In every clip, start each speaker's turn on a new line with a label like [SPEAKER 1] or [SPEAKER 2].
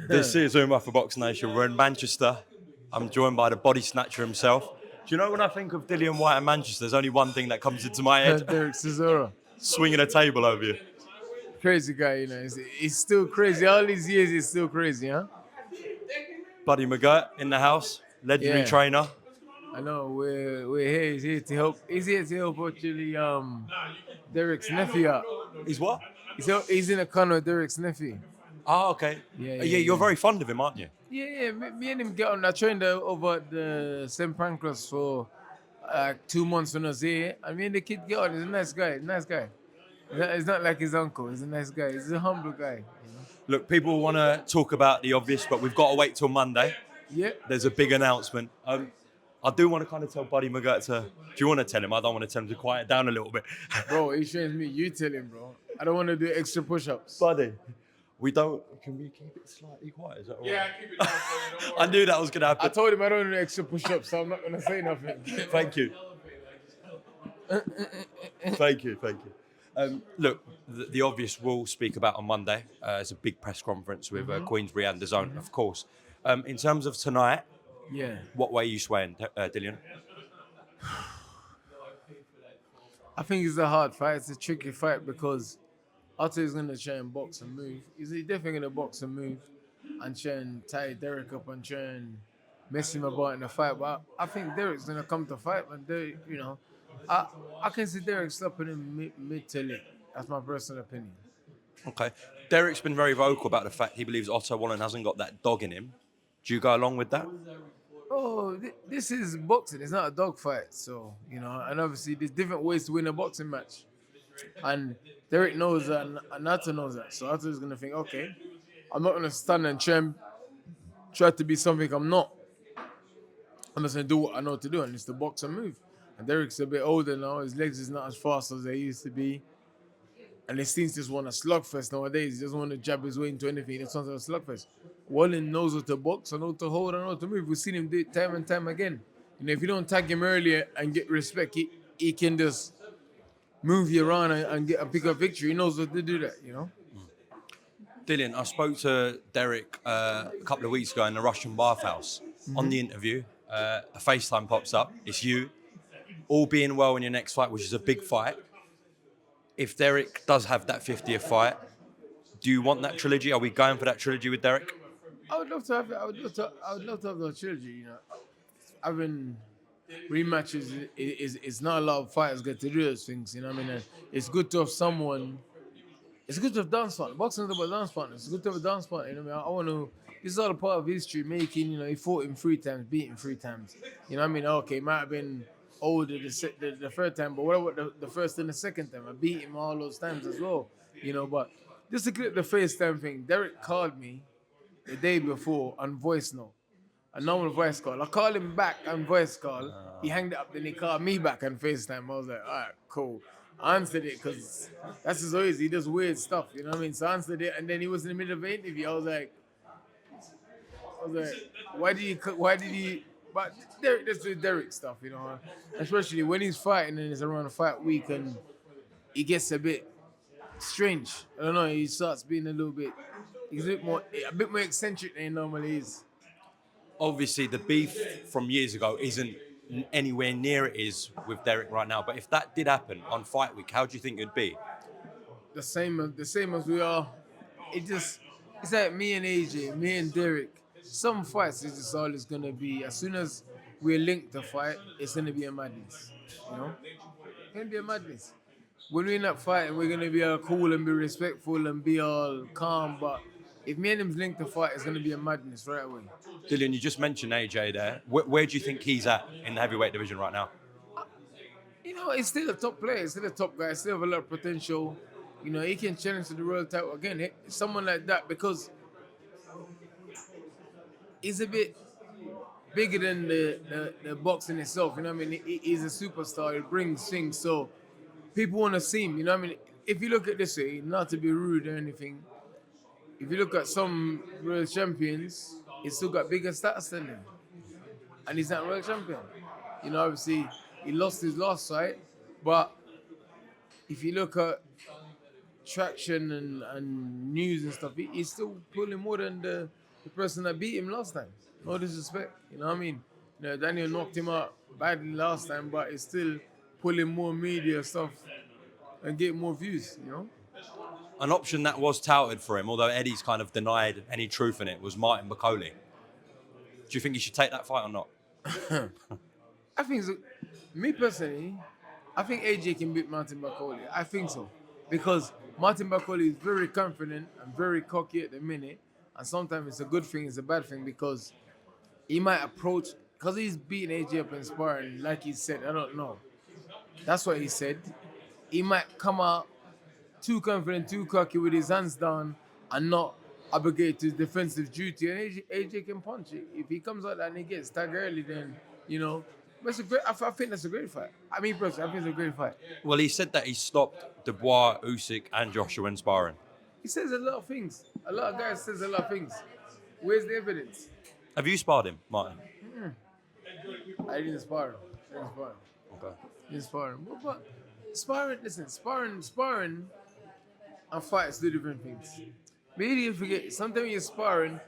[SPEAKER 1] This is Umar for BoxNation. We're in Manchester. I'm joined by the body snatcher himself. Do you know when I think of Dillian Whyte and Manchester, there's only one thing that comes into my head?
[SPEAKER 2] Derek Chisora.
[SPEAKER 1] Swinging a table over you.
[SPEAKER 2] Crazy guy, you know. He's still crazy. All these years, he's still crazy, huh?
[SPEAKER 1] Buddy McGirt in the house, legendary
[SPEAKER 2] Yeah.
[SPEAKER 1] trainer.
[SPEAKER 2] I know. We're here. He's here to help. He's here to help actually Derek's nephew out.
[SPEAKER 1] He's what?
[SPEAKER 2] He's in a con with Derek's nephew.
[SPEAKER 1] Oh, okay.
[SPEAKER 2] Yeah,
[SPEAKER 1] You're very fond of him, aren't you?
[SPEAKER 2] Yeah. Me and him get on. I trained over at the St. Pancras for 2 months when I was here. And me and the kid get on. He's a nice guy. Nice guy. He's not like his uncle. He's a nice guy. He's a humble guy.
[SPEAKER 1] Look, people want to talk about the obvious, but we've got to wait till Monday.
[SPEAKER 2] Yeah.
[SPEAKER 1] There's a big announcement. I do want to kind of tell Buddy McGirt to... Do you want to tell him? I don't want to tell him to quiet down a little bit.
[SPEAKER 2] Bro, he trains me. You tell him, bro. I don't want to do extra push-ups.
[SPEAKER 1] Buddy, we don't... Can we keep it slightly quiet? Is that all right?
[SPEAKER 3] Yeah, keep it down. Don't worry.
[SPEAKER 1] I knew that was going to
[SPEAKER 2] I
[SPEAKER 1] happen.
[SPEAKER 2] told him I don't do extra push-ups, so I'm not going to say nothing.
[SPEAKER 1] Thank you. Thank you. Look, the obvious we'll speak about on Monday. It's a big press conference with Queensbury and the Zone, of course. In terms of tonight,
[SPEAKER 2] Yeah.
[SPEAKER 1] what way are you swaying, Dillian?
[SPEAKER 2] I think it's a hard fight. It's a tricky fight because Otto is going to try and box and move. He's definitely going to box and move and try and tie Derek up and try and mess him about in the fight. But I think Derek's going to come to fight. And Derek, you know, I can see Derek stopping him mid to late. That's my personal opinion.
[SPEAKER 1] Okay. Derek's been very vocal about the fact he believes Otto Wallin hasn't got that dog in him. Do you go along with that?
[SPEAKER 2] Oh, this is boxing. It's not a dog fight. So, you know, and obviously there's different ways to win a boxing match. And Derek knows that and Otto knows that. So Otto is going to think, okay, I'm not going to stand and try to be something I'm not. I'm just going to do what I know to do, and it's to box and move. And Derek's a bit older now. His legs is not as fast as they used to be. And his teams just want a slugfest nowadays. He doesn't want to jab his way into anything. He just wants a slugfest. Wallin knows how to box, and how to hold, and how to move. We've seen him do it time and time again. You know, if you don't tag him earlier and get respect, he can just move you around and pick up victory. He knows how to do that, you know?
[SPEAKER 1] Dillian, I spoke to Derek a couple of weeks ago in the Russian bathhouse. On the interview, a FaceTime pops up. It's you. All being well in your next fight, which is a big fight. If Derek does have that 50th fight, do you want that trilogy? Are we going for that trilogy with Derek?
[SPEAKER 2] I would love to have it. I would love to have the trilogy, you know. Having rematches is not a lot of fighters get to do those things, you know what I mean? And it's good to have someone. It's good to have dance partner. Boxing is about dance partners. It's good to have a dance partner. You know what I mean? I want to. This is all a part of history making. You know, he fought him 3 times, beat him 3 times. You know what I mean? Okay, might have been older the third time, but what about the first and the second time? I beat him all those times as well. You know, but just to clip the FaceTime thing, Derek called me the day before on voice note. A normal voice call. I called him back on voice call. He hanged up, then he called me back on FaceTime. I was like, all right, cool. I answered it because that's his ways. He does weird stuff, you know what I mean? So I answered it, and then he was in the middle of an interview. I was like, why did he? But Derek, that's the Derek stuff, you know. Especially when he's fighting and it's around a fight week, and he gets a bit strange. I don't know. He starts being a bit more eccentric than he normally is.
[SPEAKER 1] Obviously, the beef from years ago isn't anywhere near it is with Derek right now. But if that did happen on fight week, how do you think it'd be?
[SPEAKER 2] The same as we are. It's like me and AJ, me and Derek. Some fights is just always gonna be. As soon as we're linked to fight, it's gonna be a madness. You know, it's gonna be a madness. When we're not fighting, we're gonna be all cool and be respectful and be all calm. But if me and him's linked to fight, it's gonna be a madness right away.
[SPEAKER 1] Dillian, you just mentioned AJ there. Where do you think he's at in the heavyweight division right now?
[SPEAKER 2] You know, he's still a top player. He's still a top guy. Still have a lot of potential. You know, he can challenge to the world title again. Someone like that, because he's a bit bigger than the boxing itself. You know what I mean? He's a superstar. He brings things. So people want to see him. You know what I mean? If you look at this way, not to be rude or anything, if you look at some world champions, he's still got bigger stats than him. And he's not world champion. You know, obviously, he lost his last fight. But if you look at traction and news and stuff, he's still pulling more than the person that beat him last time. No disrespect, you know what I mean? You know, Daniel knocked him out badly last time, but he's still pulling more media stuff and getting more views, you know?
[SPEAKER 1] An option that was touted for him, although Eddie's kind of denied any truth in it, was AJ-Bakole. Do you think he should take that fight or not?
[SPEAKER 2] I think so. Me personally, I think AJ can beat AJ-Bakole. I think so. Because AJ-Bakole is very confident and very cocky at the minute. And sometimes it's a good thing, it's a bad thing, because he might approach, because he's beating AJ up in sparring, like he said, I don't know. That's what he said. He might come out too confident, too cocky with his hands down and not obligate to his defensive duty. And AJ can punch it. If he comes out and he gets tagged early, then, you know, that's a great, I think that's a great fight. I mean, personally, I think it's a great fight.
[SPEAKER 1] Well, he said that he stopped Dubois, Usyk, and Joshua in sparring.
[SPEAKER 2] He says a lot of things. A lot of guys says a lot of things. Where's the evidence?
[SPEAKER 1] Have you sparred him, Martin?
[SPEAKER 2] I didn't spar him.
[SPEAKER 1] Okay.
[SPEAKER 2] Didn't spar him. But sparring, listen, sparring and fights do different things. But you forget, sometimes you're sparring,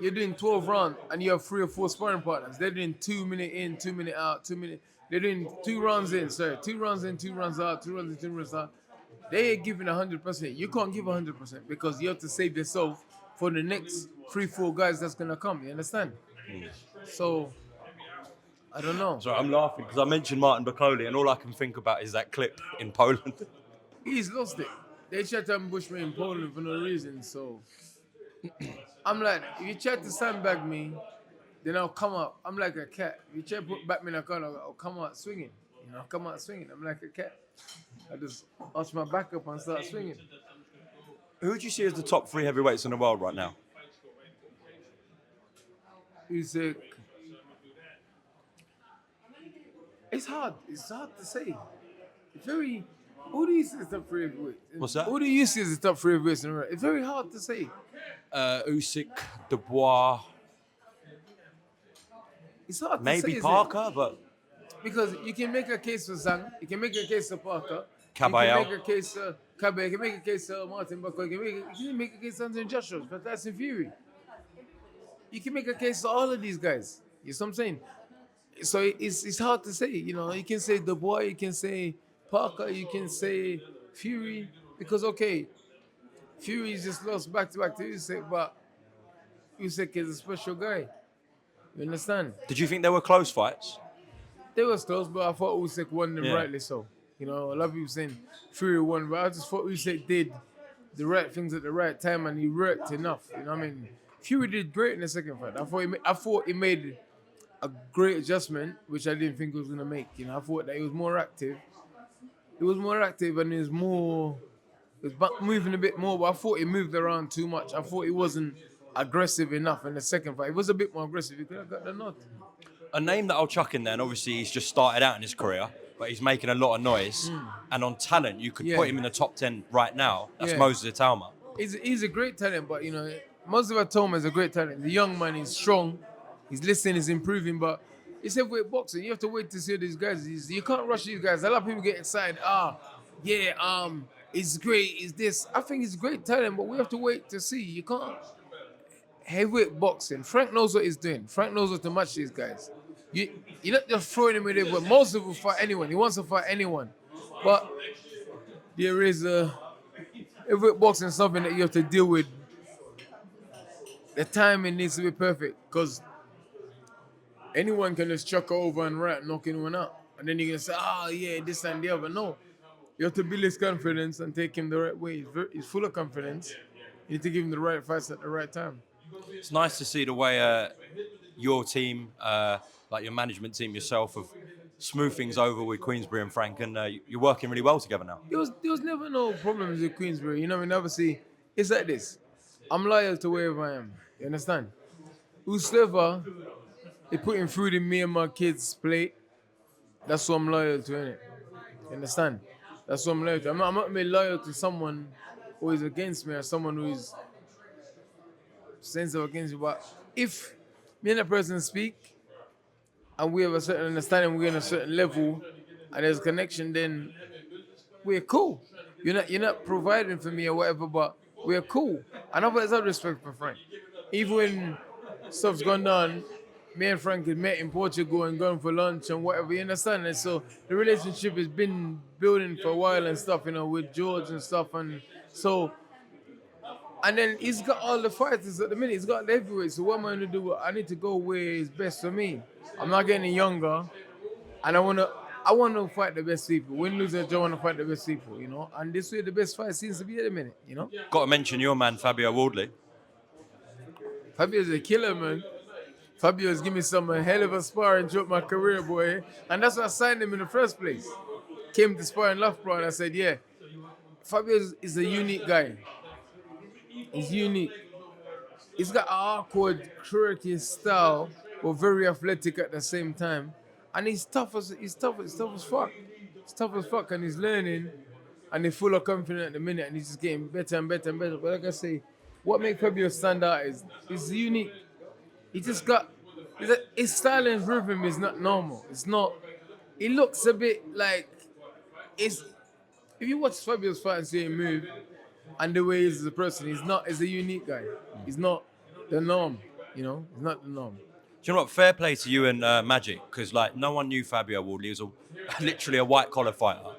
[SPEAKER 2] you're doing 12 rounds and you have 3 or 4 sparring partners. They're doing 2 minute in, 2 minute out, 2 minute. They're doing 2 rounds in, 2 rounds in, 2 rounds out, 2 rounds in, 2 rounds out. They ain't giving 100%. You can't give 100% because you have to save yourself for the next 3, 4 guys that's gonna come. You understand? So I don't know.
[SPEAKER 1] Sorry, I'm laughing because I mentioned AJ-Bakole and all I can think about is that clip in Poland.
[SPEAKER 2] He's lost it. They tried to ambush me in Poland for no reason, so I'm like, if you try to sandbag me, then I'll come out. I'm like a cat. If you try to put back me in a corner, I'll come out swinging. You know, I'll come out swinging. I'm like a cat. I just arch my back up and start swinging.
[SPEAKER 1] Who would you see as the top 3 heavyweights in the world right now?
[SPEAKER 2] Usyk. It's hard. It's hard to say. It's very. Who do you see as the top 3 heavyweights?
[SPEAKER 1] What's that?
[SPEAKER 2] Who do you see as the top 3 heavyweights in the world? It's very hard to say.
[SPEAKER 1] Usyk, Dubois,
[SPEAKER 2] It's hard to say.
[SPEAKER 1] maybe Parker, but
[SPEAKER 2] Because you can make a case for Zhang, you can make a case for Parker,
[SPEAKER 1] Caballero.
[SPEAKER 2] you can make a case for Caballero, you can make a case for AJ-Bakole, you can make a case for Anthony Joshua, but that's in Fury. You can make a case for all of these guys. You know what I'm saying? So it's hard to say. You know, you can say Dubois, you can say Parker, you can say Fury, because okay, Fury just lost back-to-back to Usyk, but Usyk is a special guy. You understand?
[SPEAKER 1] did you think there were close fights?
[SPEAKER 2] They was close, but I thought Usyk won them
[SPEAKER 1] Yeah.
[SPEAKER 2] rightly so. You know, a lot of people saying Fury won, but I just thought Usyk did the right things at the right time and he worked enough. You know what I mean? Fury did great in the second fight. I thought he made a great adjustment, which I didn't think he was going to make. You know, I thought that he was more active. He was more active and he was moving a bit more, but I thought he moved around too much. I thought he wasn't aggressive enough in the second fight. He was a bit more aggressive. He could have got the nod.
[SPEAKER 1] A name that I'll chuck in there, and obviously he's just started out in his career, but he's making a lot of noise. And on talent, you could
[SPEAKER 2] Yeah.
[SPEAKER 1] put him in the top 10 right now. That's
[SPEAKER 2] Yeah.
[SPEAKER 1] Moses Itauma.
[SPEAKER 2] He's a great talent, but you know, Moses Itauma is a great talent. The young man is strong. He's listening, he's improving, but it's heavyweight boxing. You have to wait to see these guys. You can't rush these guys. A lot of people get excited. It's great. It's this. I think it's great talent, but we have to wait to see. You can't. Heavyweight boxing. Frank knows what he's doing. Frank knows what to match these guys. You're not just throwing him in there, but Moses will fight anyone. He wants to fight anyone. But there is heavyweight boxing is something that you have to deal with. The timing needs to be perfect because anyone can just chuck over and knock anyone out. And then you're going to say, this and the other. No. You have to build his confidence and take him the right way. He's full of confidence. You need to give him the right fights at the right time.
[SPEAKER 1] It's nice to see the way your team, like your management team yourself, have smoothed things over with Queensbury and Frank, and you're working really well together now.
[SPEAKER 2] There was never no problems with Queensbury. You know, I mean, obviously, it's like this. I'm loyal to wherever I am. You understand? Whosoever is putting food in me and my kids' plate, that's what I'm loyal to, innit? You understand? That's what I'm loyal to. I'm not being loyal to someone who is against me or someone who is sensitive against me. But if me and a person speak and we have a certain understanding, we're on a certain level and there's a connection, then we're cool. you're not providing for me or whatever, but we're cool. And I've always had respect for Frank. Even when stuff's gone down, me and Frank had met in Portugal and gone for lunch and whatever, you understand? And so the relationship has been building for a while and stuff, with George and stuff. And so, and then he's got all the fighters at the minute. He's got the heavyweights. So what am I going to do? I need to go where is best for me. I'm not getting younger, and I want to fight the best people. Win, lose, or draw, I want to fight the best people, And this way, the best fight seems to be at the minute.
[SPEAKER 1] Got to mention your man, Fabio Wardley.
[SPEAKER 2] Fabio's a killer, man. Fabio's given me some hell of a sparring throughout my career, boy. And that's why I signed him in the first place. Came to Sparring Loughborough and I said, yeah, Fabio is a unique guy. He's unique. He's got an awkward, quirky style, but very athletic at the same time. And he's tough as fuck. He's tough as fuck, and he's learning, and he's full of confidence at the minute, and he's just getting better and better and better. But like I say, what makes Fabio stand out is he's unique. He just got his style and rhythm is not normal. It's not. He looks a bit like it's. If you watch Fabio's fight and see him move, and the way he is as a person, he's a unique guy. He's not the norm, He's not the norm.
[SPEAKER 1] Do you know what? Fair play to you and Magic, because no one knew Fabio Wardley. He was literally a white collar fighter.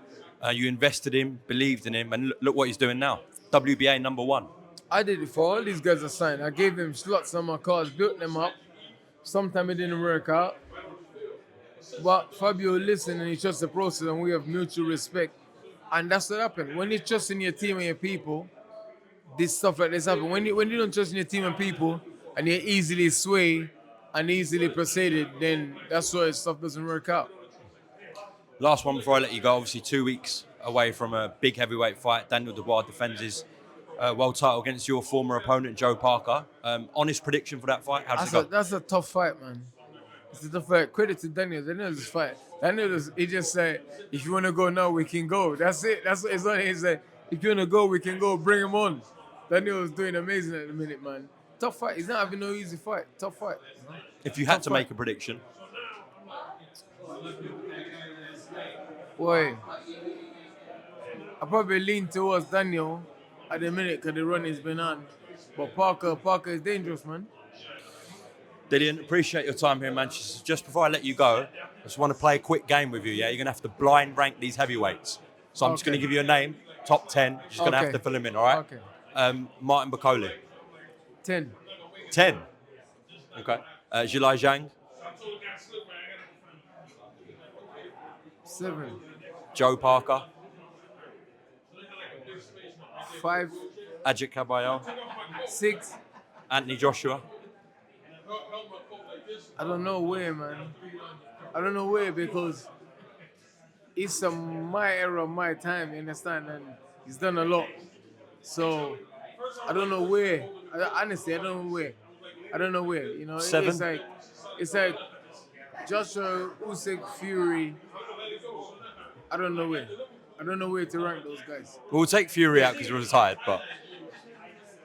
[SPEAKER 1] You invested in, believed in him, and look what he's doing now. WBA #1.
[SPEAKER 2] I did it for all these guys I signed. I gave them slots on my cards, built them up. Sometimes it didn't work out. But Fabio listened and he trusts the process, and we have mutual respect. And that's what happened. When you trust in your team and your people, this stuff like this happens. When you don't trust in your team and people, and you're easily swayed and easily persuaded, then that's why stuff doesn't work out.
[SPEAKER 1] Last one before I let you go. Obviously, 2 weeks away from a big heavyweight fight. Daniel Dubois defends his world title against your former opponent, Joe Parker. Honest prediction for that fight? How does it go?
[SPEAKER 2] That's a tough fight, man. It's a tough fight. Credit to Daniel. Daniel's fight. He just said, if you want to go now, we can go. That's it. That's what it's on. He said, if you want to go, we can go. Bring him on. Daniel is doing amazing at the minute, man. Tough fight. He's not having no easy fight. Tough fight.
[SPEAKER 1] If you had to make a prediction.
[SPEAKER 2] Boy, I probably lean towards Daniel at the minute because the run has been on. But Parker is dangerous, man.
[SPEAKER 1] Dillian, appreciate your time here in Manchester. Just before I let you go, I just want to play a quick game with you, yeah? You're going to have to blind rank these heavyweights. So I'm just going to give you a name, top 10. You're just going to have to fill them in, all right?
[SPEAKER 2] Okay.
[SPEAKER 1] Martin Bakole.
[SPEAKER 2] 10.
[SPEAKER 1] 10? Okay. Zhilai Zhang.
[SPEAKER 2] 7.
[SPEAKER 1] Joe Parker.
[SPEAKER 2] 5.
[SPEAKER 1] Ajit Kabayel.
[SPEAKER 2] 6.
[SPEAKER 1] Anthony Joshua.
[SPEAKER 2] I don't know where, man. I don't know where because it's my era, my time, you understand? And he's done a lot. So I don't know where. Honestly, I don't know where. I don't know where.
[SPEAKER 1] 7.
[SPEAKER 2] It's like Joshua, Usyk, Fury. I don't know where. I don't know where to rank those guys.
[SPEAKER 1] We'll take Fury out because he's retired, but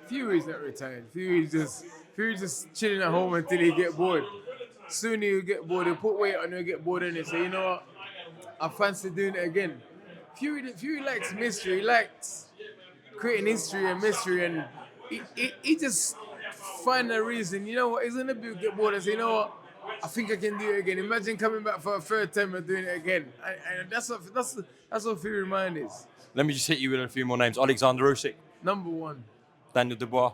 [SPEAKER 2] Fury's not retired. Fury's just chilling at home until he get bored. Soon he'll get bored. He'll put weight on and he'll get bored in it. So you know what? I fancy doing it again. Fury likes mystery. He likes creating history and mystery, and he just find a reason. You know what? He's gonna get bored and say, you know what? I think I can do it again. Imagine coming back for a third time and doing it again. And that's what Fury mind is.
[SPEAKER 1] let me just hit you with a few more names. Alexander Usyk.
[SPEAKER 2] Number 1.
[SPEAKER 1] Daniel Dubois.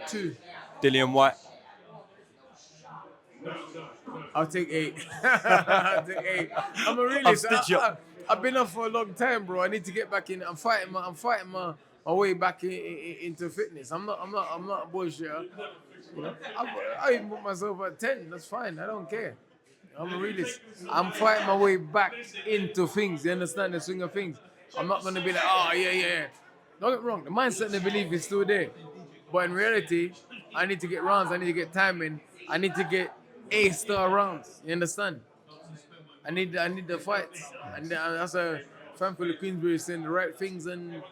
[SPEAKER 2] 2.
[SPEAKER 1] Dillian Whyte.
[SPEAKER 2] I'll take 8. I'll take 8. I'm a realist. I've been up for a long time, bro. I need to get back in. I'm fighting my way back into fitness. I'm not a bullshitter. I even put myself at 10. That's fine. I don't care. I'm a realist. I'm fighting my way back into things. You understand the swing of things? I'm not gonna be like, oh yeah. Don't get me wrong. The mindset and the belief is still there. But in reality, I need to get rounds. I need to get timing. I need to get A-star rounds. You understand? I need the fights. And that's a fan for the Queensbury saying the right things, and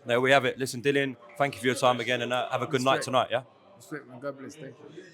[SPEAKER 1] There we have it. Listen, Dillian, thank you for your time again, and have a good night tonight, yeah?
[SPEAKER 2] Respect, man. God bless. Thank you.